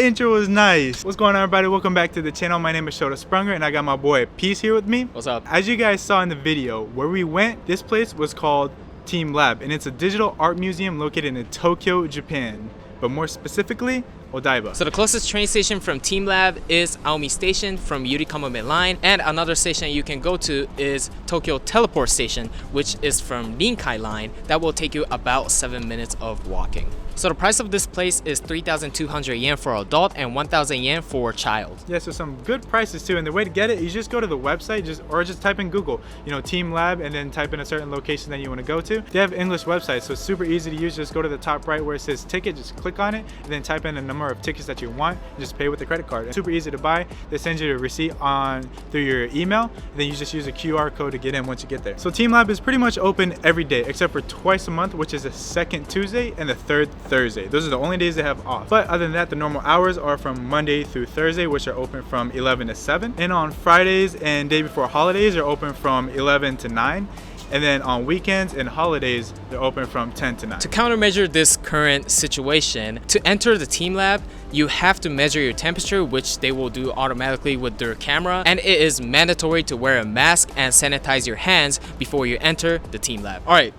intro was nice. What's going on, everybody? Welcome back to the channel. My name is Shota Sprunger and I got my boy Peace here with me. What's up? As you guys saw in the video, where we went, this place was called Team Lab, and it's a digital art museum located in Tokyo, Japan, but more specifically, Odaiba. So the closest train station from Team Lab is Aomi Station from Yurikamo Main Line, and another station you can go to is Tokyo Teleport Station, which is from Rinkai Line. That will take you about 7 minutes of walking. So the price of this place is 3,200 yen for adult and 1,000 yen for child. Yeah, so some good prices too. And the way to get it, you just go to the website, or just type in Google, Team Lab, and then type in a certain location that you want to go to. They have English websites, so it's super easy to use. Just go to the top right where it says ticket, just click on it, and then type in the number of tickets that you want, and just pay with the credit card. It's super easy to buy. They send you a receipt through your email, and then you just use a QR code to get in once you get there. So Team Lab is pretty much open every day, except for twice a month, which is the second Tuesday and the third Thursday. Those are the only days they have off. But other than that, the normal hours are from Monday through Thursday, which are open from 11 to 7. And on Fridays and day before holidays are open from 11 to 9. And then on weekends and holidays, they're open from 10 to 9. To countermeasure this current situation, to enter the Team Lab, you have to measure your temperature, which they will do automatically with their camera. And it is mandatory to wear a mask and sanitize your hands before you enter the Team Lab. All right,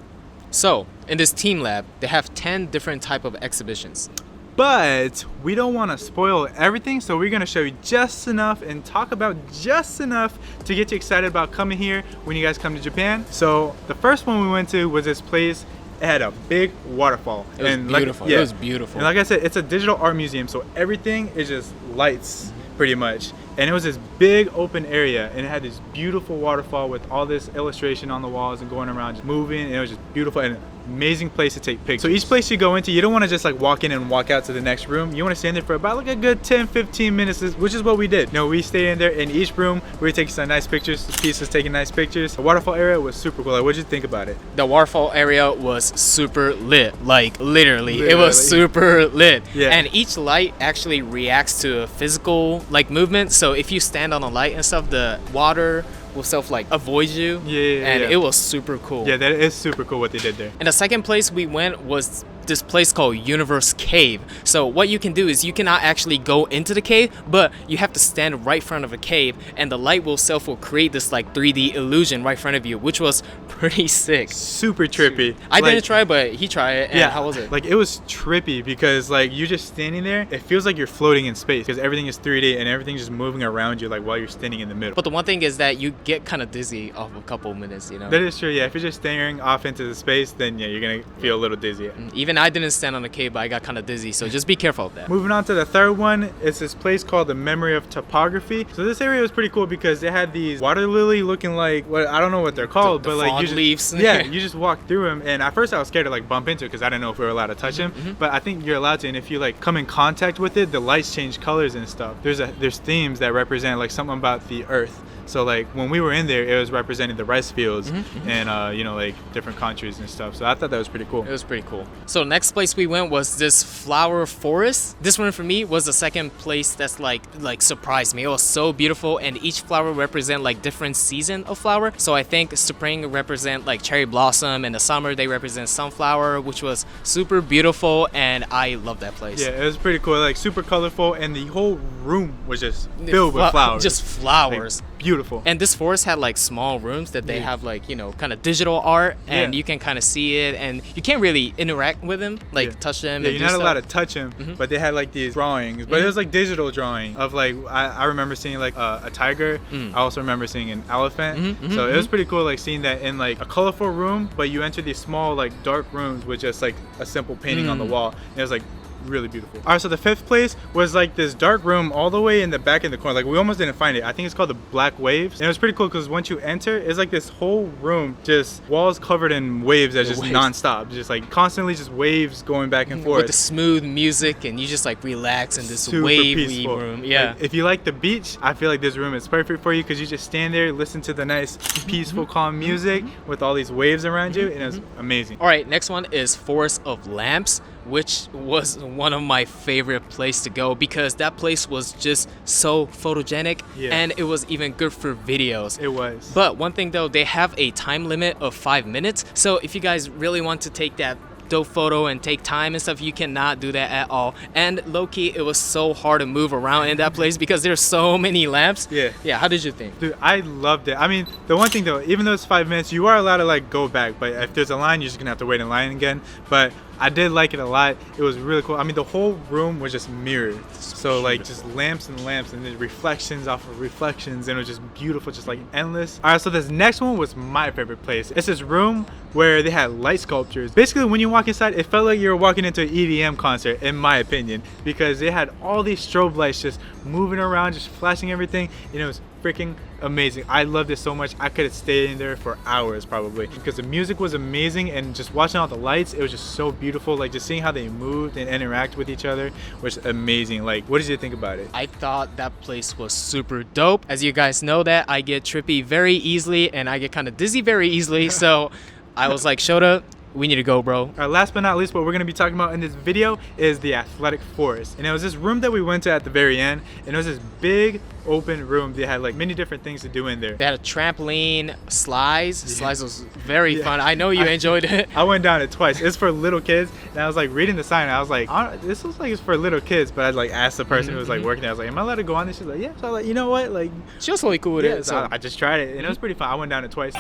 so in this Team Lab, they have 10 different type of exhibitions. But we don't want to spoil everything, so we're going to show you just enough and talk about just enough to get you excited about coming here when you guys come to Japan. So the first one we went to was this place. It had a big waterfall. It was beautiful. It was beautiful. And like I said, it's a digital art museum, so everything is just lights pretty much. And it was this big open area, and it had this beautiful waterfall with all this illustration on the walls and going around, just moving, and it was just beautiful and an amazing place to take pictures. So each place you go into, you don't want to just like walk in and walk out to the next room. You want to stand there for about like a good 10-15 minutes, which is what we did. We stayed in there in each room. We were taking some nice pictures. The piece was taking nice pictures. The waterfall area was super cool. Like, what did you think about it? The waterfall area was super lit. Like literally. It was super lit. Yeah. And each light actually reacts to a physical like movement. So if you stand on a light and stuff, the water will avoid you. And it was super cool. Yeah, that is super cool what they did there. And the second place we went was this place called Universe Cave. So what you can do is you cannot actually go into the cave, but you have to stand right in front of a cave, and the light will create this like 3D illusion right in front of you, which was pretty sick. Super trippy. I didn't try, but he tried it. And how was it? Like, it was trippy because like you're just standing there. It feels like you're floating in space because everything is 3D and everything's just moving around you like while you're standing in the middle. But the one thing is that you get kind of dizzy off a couple minutes, That is true, yeah. If you're just staring off into the space, then yeah, you're gonna feel a little dizzy. Even I didn't stand on the cave, but I got kind of dizzy, so just be careful of that. Moving on to the third one, it's this place called the Memory of Topography. So this area was pretty cool because they had these water lily looking like, I don't know what they're called, the but like frog leaves. Yeah, you just walk through them, and at first I was scared to like bump into it because I didn't know if we were allowed to touch them. But I think you're allowed to, and if you like come in contact with it, the lights change colors and stuff. There's themes that represent like something about the earth. So like when we were in there, it was representing the rice fields and like different countries and stuff. So I thought that was pretty cool. It was pretty cool. So next place we went was this flower forest. This one for me was the second place that's like surprised me. It was so beautiful, and each flower represent like different season of flower. So I think spring represent like cherry blossom, and the summer they represent sunflower, which was super beautiful, and I love that place. Yeah, it was pretty cool, like super colorful, and the whole room was just filled with flowers. Just flowers. Like, beautiful. And this forest had like small rooms that they have like kind of digital art, and you can kind of see it, and you can't really interact with them, like touch them. Yeah, you're not allowed to touch them, but they had like these drawings, but it was like digital drawing of like I remember seeing like a tiger. I also remember seeing an elephant. So it was pretty cool, like seeing that in like a colorful room, but you enter these small like dark rooms with just like a simple painting on the wall. And it was like really beautiful. All right, so the fifth place was like this dark room all the way in the back in the corner. Like, we almost didn't find it. I think it's called the Black Waves, and it was pretty cool because once you enter, it's like this whole room, just walls covered in waves that just non-stop, just like constantly just waves going back and forth with the smooth music, and you just like relax in this super wavy peaceful room. Yeah, like, if you like the beach, I feel like this room is perfect for you because you just stand there, listen to the nice peaceful calm music with all these waves around you, and it's amazing. All right, next one is Forest of Lamps, which was one of my favorite places to go because that place was just so photogenic, and it was even good for videos. It was. But one thing though, they have a time limit of 5 minutes. So if you guys really want to take that dope photo and take time and stuff, you cannot do that at all. And low-key, it was so hard to move around in that place because there's so many lamps. Yeah, how did you think? Dude, I loved it. I mean, the one thing though, even though it's 5 minutes, you are allowed to like go back, but if there's a line, you're just gonna have to wait in line again. But I did like it a lot. It was really cool. I mean, the whole room was just mirrored. So like just lamps and lamps and then reflections off of reflections, and it was just beautiful, just like endless. All right, so this next one was my favorite place. It's this room where they had light sculptures. Basically, when you walk inside, it felt like you were walking into an EDM concert, in my opinion, because they had all these strobe lights just moving around, just flashing everything, and it was freaking amazing. I loved it so much. I could have stayed in there for hours probably, because the music was amazing, and just watching all the lights, it was just so beautiful. Like just seeing how they moved and interact with each other was amazing. Like, what did you think about it? I thought that place was super dope. As you guys know that I get trippy very easily and I get kind of dizzy very easily, so I was like, Shota, we need to go, bro. All right, last but not least, what we're gonna be talking about in this video is the Athletic Forest. And it was this room that we went to at the very end, and it was this big open room. They had like many different things to do in there. They had a trampoline, slides. Slides was very fun. I know you enjoyed it. I went down it twice. It's for little kids, and I was like reading the sign, and I was like, this looks like it's for little kids. But I like asked the person who was like working there, I was like, am I allowed to go on this? She's like, yeah. So I was like, you know what, like, she was really cool with it. So I just tried it, and it was pretty fun. I went down it twice.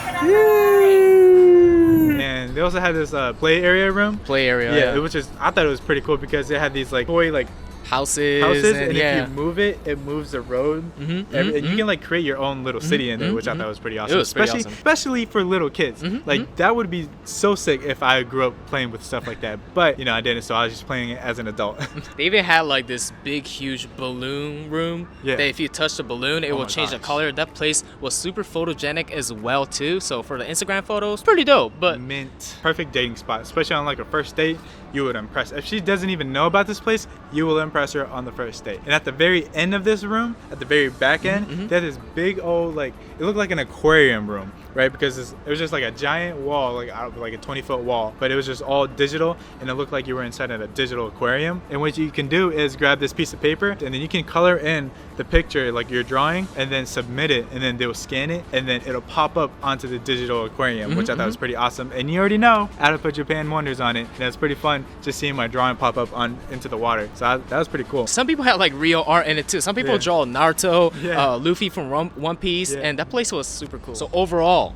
And they also had this play area room. Yeah, it was just, I thought it was pretty cool because they had these like toy like houses, and if you move it, it moves the road. And you can like create your own little city in there, which I thought was pretty awesome. It was especially for little kids. Like that would be so sick if I grew up playing with stuff like that. But you know, I didn't, so I was just playing it as an adult. They even had like this big, huge balloon room. That if you touch the balloon, it will change the color. That place was super photogenic as well too. So for the Instagram photos, pretty dope. But mint, perfect dating spot, especially on like a first date. You would impress. If she doesn't even know about this place, you will impress her on the first date. And at the very end of this room, at the very back end, they had this big old, like, it looked like an aquarium room, right? Because it was just like a giant wall, like a 20-foot wall, but it was just all digital, and it looked like you were inside of a digital aquarium. And what you can do is grab this piece of paper, and then you can color in the picture, like your drawing, and then submit it, and then they'll scan it, and then it'll pop up onto the digital aquarium, which I thought was pretty awesome. And you already know how to put Japan Wonders on it, and it's pretty fun just seeing my drawing pop up into the water. So that was pretty cool. Some people had like real art in it too. Some people draw Naruto, Luffy from One Piece, and that place was super cool. So overall,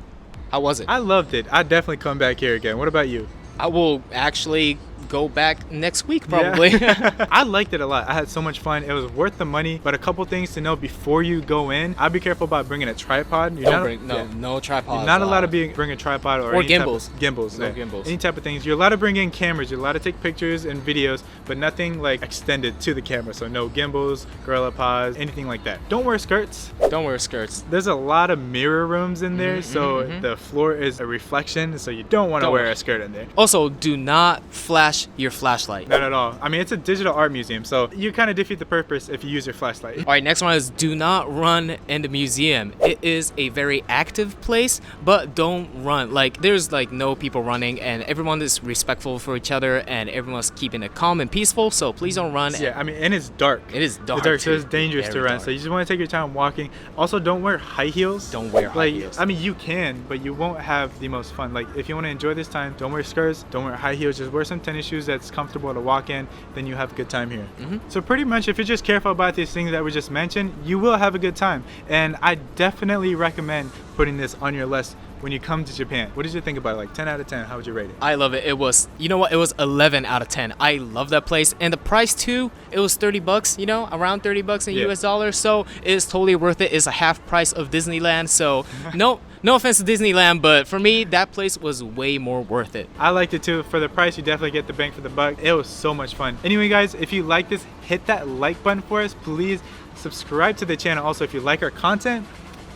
how was it? I loved it. I'd definitely come back here again. What about you? I will actually go back next week probably. I liked it a lot. I had so much fun. It was worth the money, but a couple things to know before you go in. I'd be careful about bringing a tripod. No tripod. You're not allowed to bring a tripod or gimbals. Gimbals. No gimbals. Any type of things. You're allowed to bring in cameras. You're allowed to take pictures and videos, but nothing like extended to the camera. So no gimbals, gorilla pods, anything like that. Don't wear skirts. Don't wear skirts. There's a lot of mirror rooms in there, so the floor is a reflection, so you don't want to wear a skirt in there. Also, do not flash your flashlight. Not at all. I mean, it's a digital art museum, so you kind of defeat the purpose if you use your flashlight. All right, next one is do not run in the museum. It is a very active place, but don't run. Like, there's like no people running, and everyone is respectful for each other, and everyone's keeping it calm and peaceful, so please don't run. Yeah, I mean, and it's dark. It is dark. It's dark, so it's dangerous to run. So you just want to take your time walking. Also, don't wear high heels. Don't wear high heels. I mean, you can, but you won't have the most fun. Like, if you want to enjoy this time, don't wear skirts, don't wear high heels, just wear some tennis shoes that's comfortable to walk in, then you have a good time here. So pretty much, if you're just careful about these things that we just mentioned, you will have a good time. And I definitely recommend putting this on your list when you come to Japan. What did you think about it? Like 10 out of 10, how would you rate it? I love it. It was, you know what? It was 11 out of 10. I love that place. And the price too, it was 30 bucks, you know, around 30 bucks in US dollars. So it's totally worth it. It's a half price of Disneyland. So no offense to Disneyland, but for me, that place was way more worth it. I liked it too. For the price, you definitely get the bang for the buck. It was so much fun. Anyway, guys, if you like this, hit that like button for us. Please subscribe to the channel also if you like our content.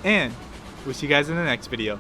And we'll see you guys in the next video.